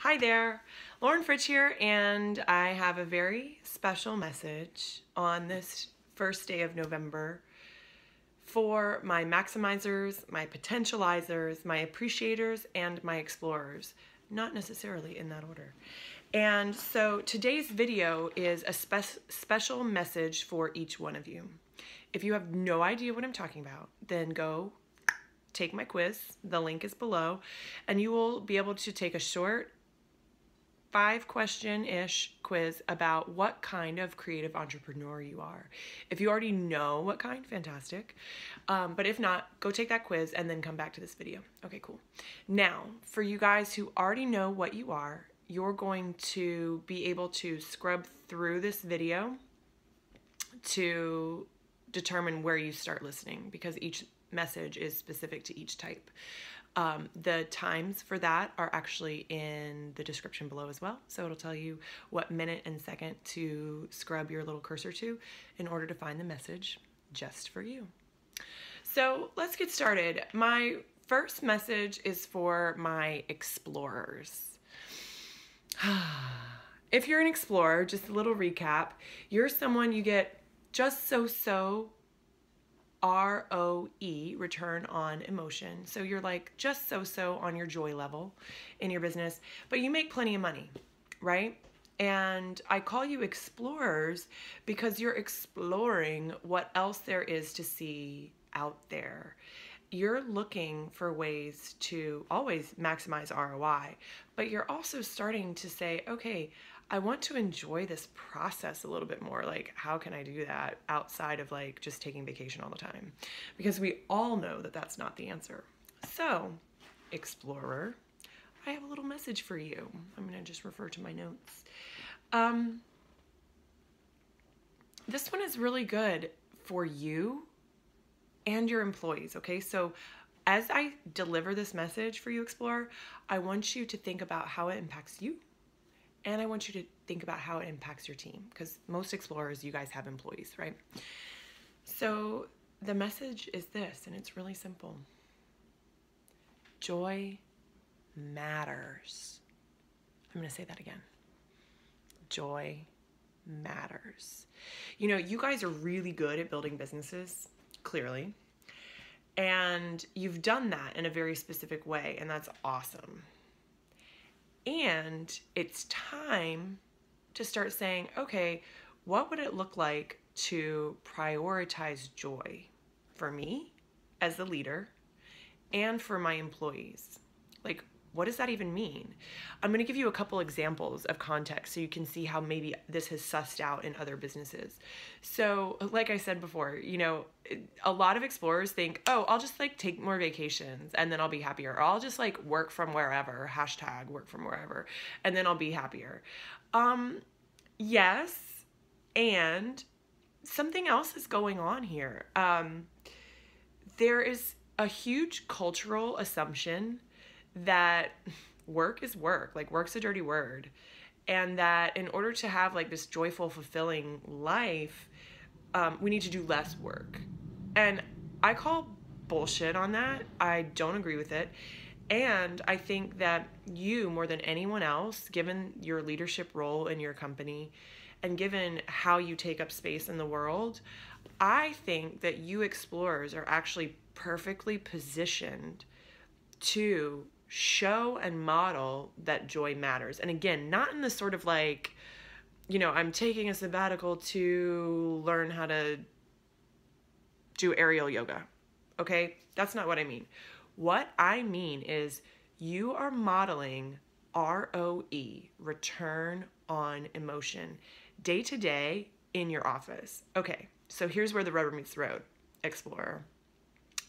Hi there, Lauren Fritsch here, and I have a very special message on this first day of November for my maximizers, my potentializers, my appreciators, and my explorers. Not necessarily in that order. And so today's video is a special message for each one of you. If you have no idea what I'm talking about, then go take my quiz. The link is below, and you will be able to take a short 5-question-ish quiz about what kind of creative entrepreneur you are. If you already know what kind, fantastic. But if not, go take that quiz and then come back to this video. Okay, cool. Now, for you guys who already know what you are, you're going to be able to scrub through this video to determine where you start listening, because each message is specific to each type. The times for that are actually in the description below as well. So it'll tell you what minute and second to scrub your little cursor to in order to find the message just for you. So let's get started. My first message is for my explorers. If you're an explorer, just a little recap, you're someone you get just so ROE, return on emotion. So you're like just so on your joy level in your business, but you make plenty of money, right? And I call you explorers because you're exploring what else there is to see out there. You're looking for ways to always maximize ROI, but you're also starting to say, okay, I want to enjoy this process a little bit more. Like, how can I do that outside of like just taking vacation all the time? Because we all know that that's not the answer. So, explorer, I have a little message for you. I'm going to just refer to my notes. This one is really good for you and your employees, okay? So, as I deliver this message for you, explorer, I want you to think about how it impacts you. And I want you to think about how it impacts your team, because most explorers, you guys have employees, right? So the message is this, and it's really simple. Joy matters. I'm going to say that again. Joy matters. You know, you guys are really good at building businesses, clearly. And you've done that in a very specific way, and that's awesome. And it's time to start saying, okay, what would it look like to prioritize joy for me as the leader and for my employees? Like, what does that even mean? I'm going to give you a couple examples of context so you can see how maybe this has sussed out in other businesses. So like I said before, you know, a lot of explorers think, oh, I'll just like take more vacations and then I'll be happier. Or I'll just like work from wherever, hashtag work from wherever, and then I'll be happier. Yes, and something else is going on here. There is a huge cultural assumption that work is work, like work's a dirty word, and that in order to have like this joyful, fulfilling life, we need to do less work. And I call bullshit on that. I don't agree with it. And I think that you, more than anyone else, given your leadership role in your company and given how you take up space in the world, I think that you explorers are actually perfectly positioned to show and model that joy matters. And again, not in the sort of like, you know, I'm taking a sabbatical to learn how to do aerial yoga. Okay? That's not what I mean. What I mean is you are modeling ROE, return on emotion, day to day in your office. Okay, so here's where the rubber meets the road, explorer.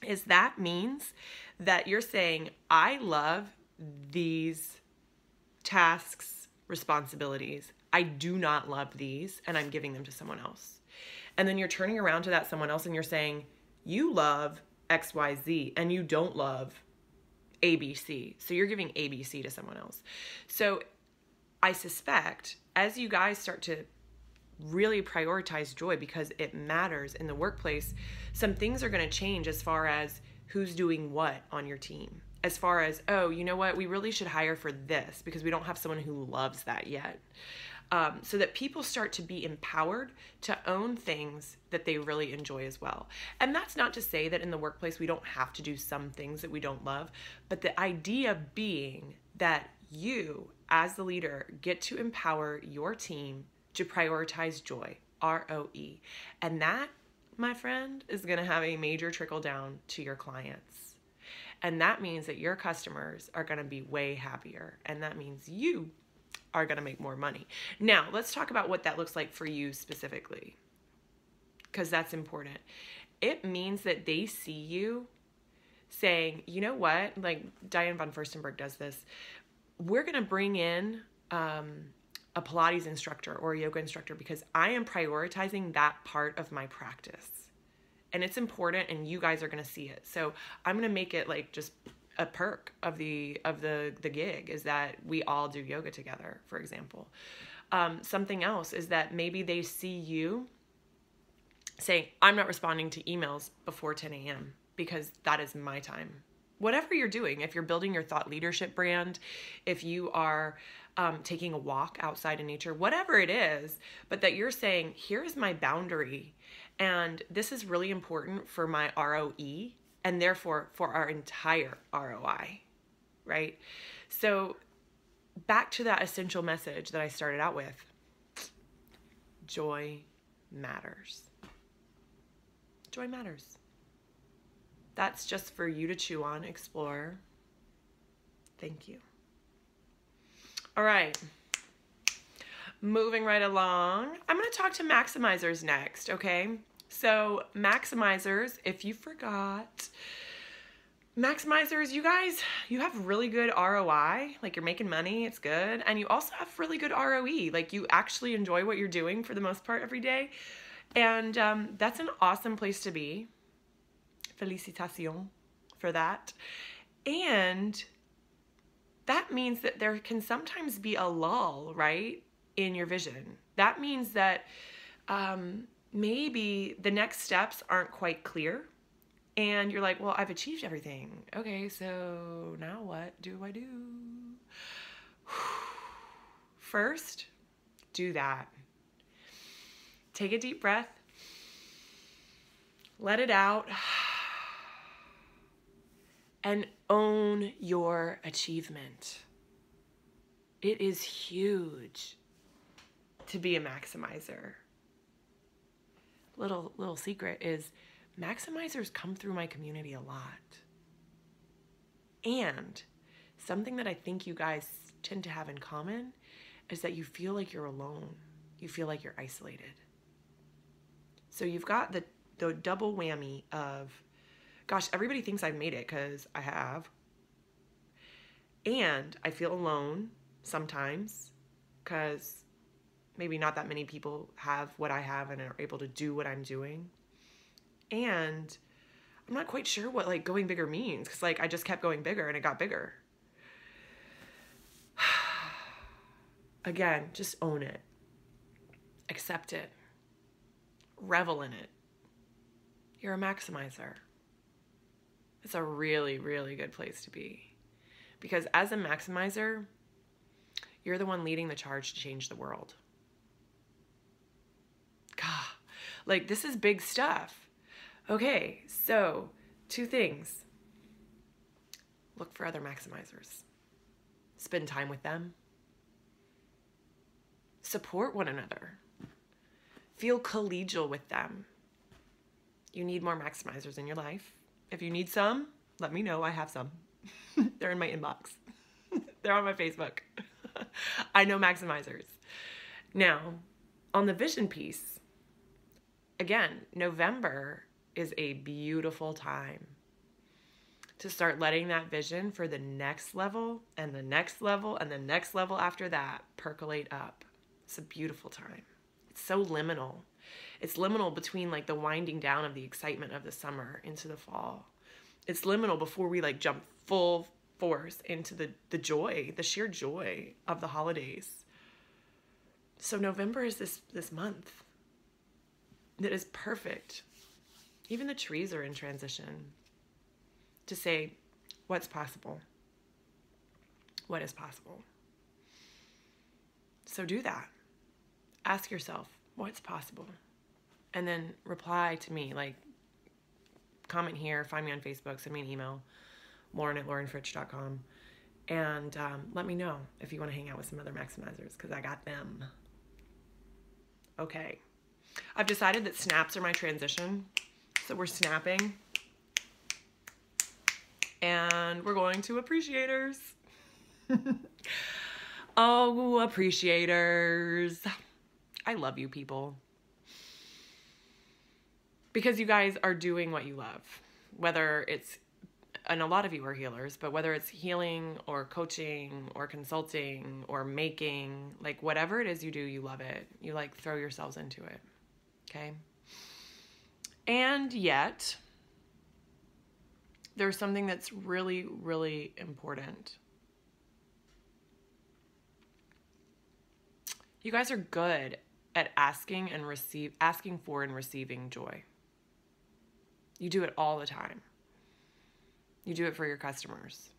Is that means that you're saying, I love these tasks, responsibilities. I do not love these, and I'm giving them to someone else. And then you're turning around to that someone else and you're saying, you love XYZ and you don't love ABC. So you're giving ABC to someone else. So I suspect as you guys start to really prioritize joy because it matters in the workplace, some things are going to change as far as who's doing what on your team. as far as, oh, you know what, we really should hire for this because we don't have someone who loves that yet. So that people start to be empowered to own things that they really enjoy as well. And that's not to say that in the workplace we don't have to do some things that we don't love, but the idea being that you, as the leader, get to empower your team to prioritize joy, ROE. And that, my friend, is going to have a major trickle down to your clients. And that means that your customers are going to be way happier. And that means you are going to make more money. Now, let's talk about what that looks like for you specifically, because that's important. It means that they see you saying, you know what, like Diane von Furstenberg does this. We're going to bring in a Pilates instructor or a yoga instructor because I am prioritizing that part of my practice. And it's important, and you guys are going to see it. So I'm going to make it like just a perk of the gig is that we all do yoga together, for example. Something else is that maybe they see you saying, I'm not responding to emails before 10 a.m. because that is my time. Whatever you're doing, if you're building your thought leadership brand, if you are taking a walk outside in nature, whatever it is, but that you're saying, here's my boundary, and this is really important for my ROE, and therefore for our entire ROI, right? So back to that essential message that I started out with. Joy matters. Joy matters. That's just for you to chew on, explore. Thank you. All right. Moving right along. I'm going to talk to maximizers next, okay? So maximizers, if you forgot, maximizers, you guys, you have really good ROI, like you're making money, it's good. And you also have really good ROE, like you actually enjoy what you're doing for the most part every day. And that's an awesome place to be. Félicitations for that. And that means that there can sometimes be a lull, right, in your vision. That means that maybe the next steps aren't quite clear. And you're like, well, I've achieved everything. Okay, so now what do I do? First, do that. Take a deep breath. Let it out. And own your achievement. It is huge to be a maximizer. Little secret is maximizers come through my community a lot. And something that I think you guys tend to have in common is that you feel like you're alone. You feel like you're isolated. So you've got the double whammy of, gosh, everybody thinks I've made it because I have. And I feel alone sometimes because maybe not that many people have what I have and are able to do what I'm doing. And I'm not quite sure what like going bigger means because like I just kept going bigger and it got bigger. Again, just own it. Accept it. Revel in it. You're a maximizer. It's a really, really good place to be. Because as a maximizer, you're the one leading the charge to change the world. God, like this is big stuff. Okay, so 2 things. Look for other maximizers. Spend time with them. Support one another. Feel collegial with them. You need more maximizers in your life. If you need some, let me know. I have some. They're in my inbox. They're on my Facebook. I know maximizers. Now, on the vision piece, again, November is a beautiful time to start letting that vision for the next level and the next level and the next level after that percolate up. It's a beautiful time. It's so liminal. It's liminal between like the winding down of the excitement of the summer into the fall. It's liminal before we like jump full force into the joy, the sheer joy of the holidays. So November is this month that is perfect. Even the trees are in transition to say, what's possible. What is possible? So do that. Ask yourself, what's possible? And then reply to me, like comment here, find me on Facebook, send me an email, lauren@laurenfritsch.com. And let me know if you want to hang out with some other maximizers, because I got them. Okay. I've decided that snaps are my transition. So we're snapping. And we're going to Appreciators. Oh, Appreciators. I love you people. Because you guys are doing what you love. Whether it's, and a lot of you are healers, but whether it's healing or coaching or consulting or making, like whatever it is you do, you love it. You like throw yourselves into it. Okay? And yet, there's something that's really, really important. You guys are good at asking for and receiving joy. You do it all the time. You do it for your customers.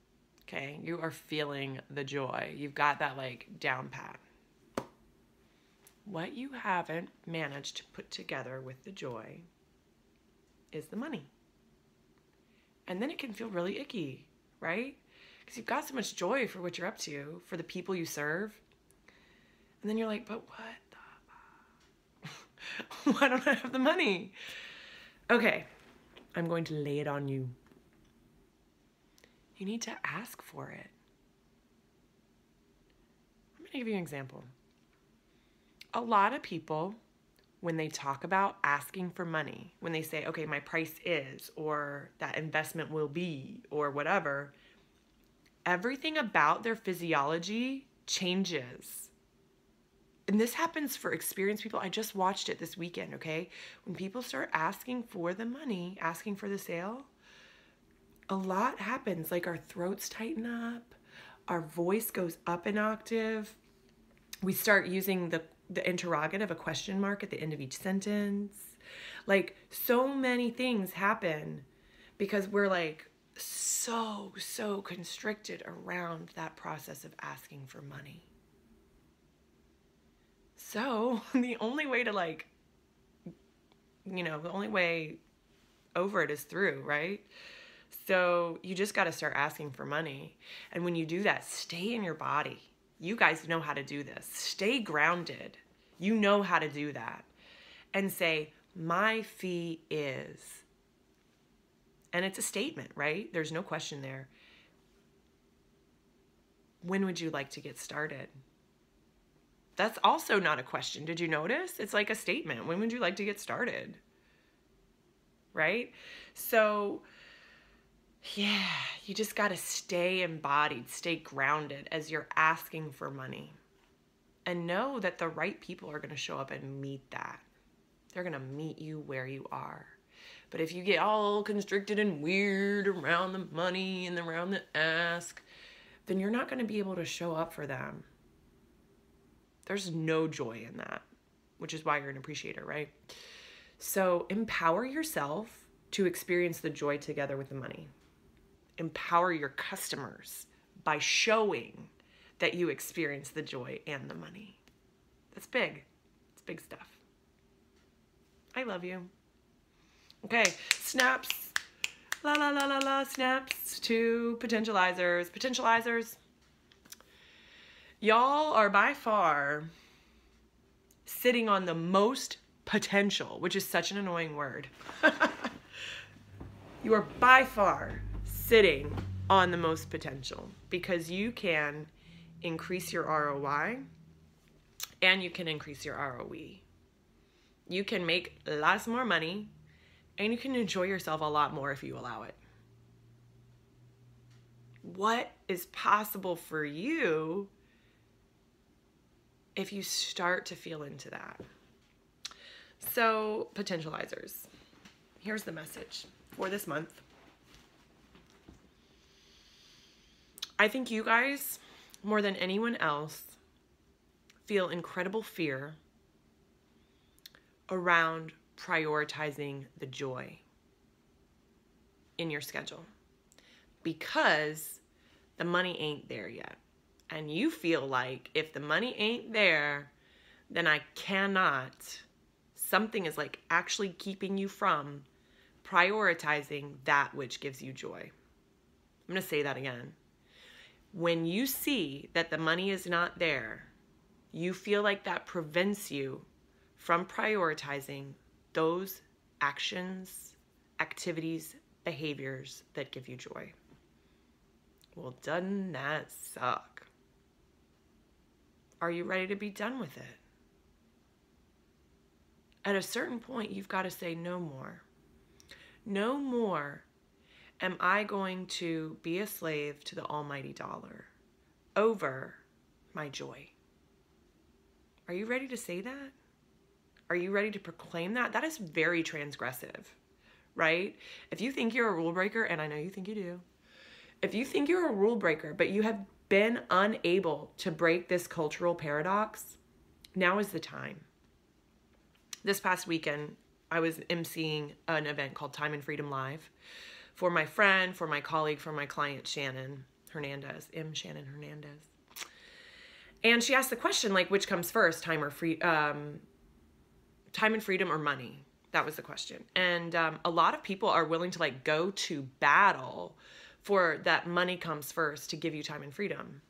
Okay? You are feeling the joy. You've got that like down pat. What you haven't managed to put together with the joy is the money. And then it can feel really icky, right? Because you've got so much joy for what you're up to, for the people you serve. And then you're like, but what the why don't I have the money? Okay, I'm going to lay it on you. You need to ask for it. I'm going to give you an example. A lot of people, when they talk about asking for money, when they say, okay, my price is, or that investment will be, or whatever, everything about their physiology changes. And this happens for experienced people. I just watched it this weekend, okay? When people start asking for the money, asking for the sale, a lot happens. Like our throats tighten up, our voice goes up an octave. We start using the interrogative, a question mark at the end of each sentence. Like so many things happen because we're like so constricted around that process of asking for money. So the only way to like, the only way over it is through, right? So you just got to start asking for money. And when you do that, stay in your body. You guys know how to do this. Stay grounded. You know how to do that. And say, my fee is. And it's a statement, right? There's no question there. When would you like to get started? That's also not a question. Did you notice? It's like a statement. When would you like to get started? Right? So, yeah, you just got to stay embodied, stay grounded as you're asking for money. And know that the right people are going to show up and meet that. They're going to meet you where you are. But if you get all constricted and weird around the money and around the ask, then you're not going to be able to show up for them. There's no joy in that, which is why you're an appreciator, right? So empower yourself to experience the joy together with the money. Empower your customers by showing that you experience the joy and the money. That's big. It's big stuff. I love you. Okay, snaps. La la la la la, snaps to potentializers. Potentializers. Y'all are by far sitting on the most potential, which is such an annoying word. You are by far sitting on the most potential because you can increase your ROI and you can increase your ROE. You can make lots more money and you can enjoy yourself a lot more if you allow it. What is possible for you if you start to feel into that? So, potentializers, here's the message for this month. I think you guys, more than anyone else, feel incredible fear around prioritizing the joy in your schedule. because the money ain't there yet. And you feel like if the money ain't there, then I cannot. Something is like actually keeping you from prioritizing that which gives you joy. I'm going to say that again. When you see that the money is not there, you feel like that prevents you from prioritizing those actions, activities, behaviors that give you joy. Well, doesn't that suck? Are you ready to be done with it? At a certain point, you've got to say no more. No more am I going to be a slave to the almighty dollar over my joy. Are you ready to say that? Are you ready to proclaim that? That is very transgressive, right? If you think you're a rule breaker, and I know you think you do, if you think you're a rule breaker, but you have been unable to break this cultural paradox, now is the time. This past weekend, I was emceeing an event called Time and Freedom Live for my friend, for my colleague, for my client, Shannon Hernandez, Shannon Hernandez. And she asked the question, like, which comes first, time and freedom or money? That was the question. And a lot of people are willing to like go to battle for that money comes first to give you time and freedom.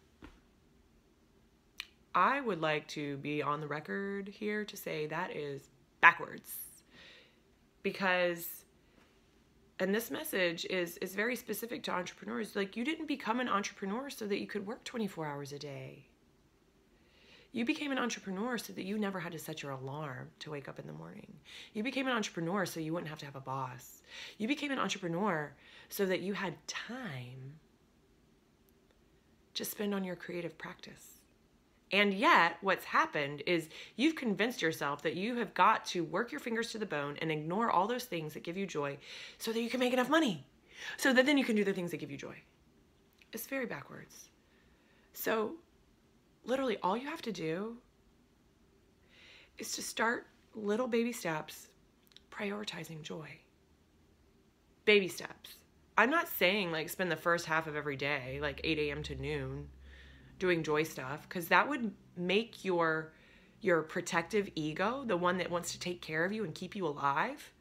I would like to be on the record here to say that is backwards. Because, and this message is very specific to entrepreneurs. Like, you didn't become an entrepreneur so that you could work 24 hours a day. You became an entrepreneur so that you never had to set your alarm to wake up in the morning. You became an entrepreneur so you wouldn't have to have a boss. You became an entrepreneur so that you had time to spend on your creative practice. And yet, what's happened is you've convinced yourself that you have got to work your fingers to the bone and ignore all those things that give you joy so that you can make enough money, so that then you can do the things that give you joy. It's very backwards. So, literally, all you have to do is to start little baby steps prioritizing joy. Baby steps. I'm not saying like spend the first half of every day, like 8 a.m. to noon, doing joy stuff, because that would make your protective ego, the one that wants to take care of you and keep you alive,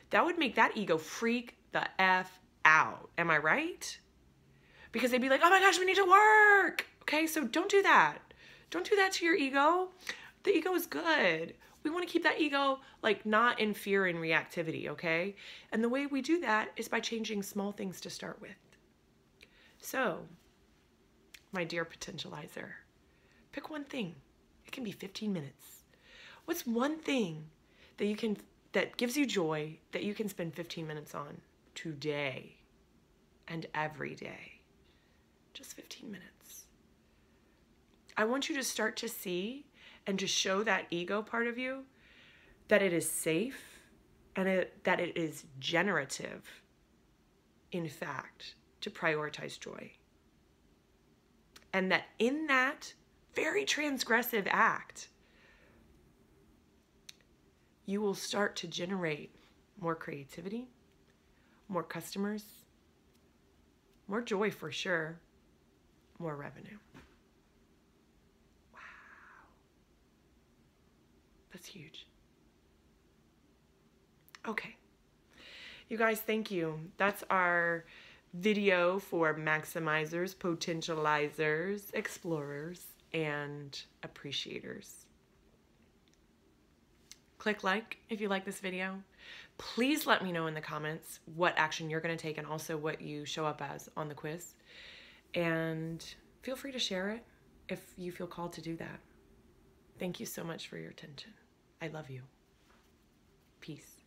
that would make that ego freak the F out. Am I right? Because they'd be like, oh my gosh, we need to work. Okay, so don't do that. Don't do that to your ego. The ego is good. We want to keep that ego like not in fear and reactivity, okay? And the way we do that is by changing small things to start with. So, my dear potentializer, pick one thing. It can be 15 minutes. What's one thing that gives you joy that you can spend 15 minutes on today and every day? Just 15 minutes. I want you to start to see and to show that ego part of you that it is safe and that it is generative, in fact, to prioritize joy. And that in that very transgressive act, you will start to generate more creativity, more customers, more joy for sure, more revenue. Wow. That's huge. Okay. You guys, thank you. That's our video for maximizers, potentializers, explorers, and appreciators. Click like if you like this video. Please let me know in the comments what action you're going to take and also what you show up as on the quiz. And feel free to share it if you feel called to do that. Thank you so much for your attention. I love you. Peace.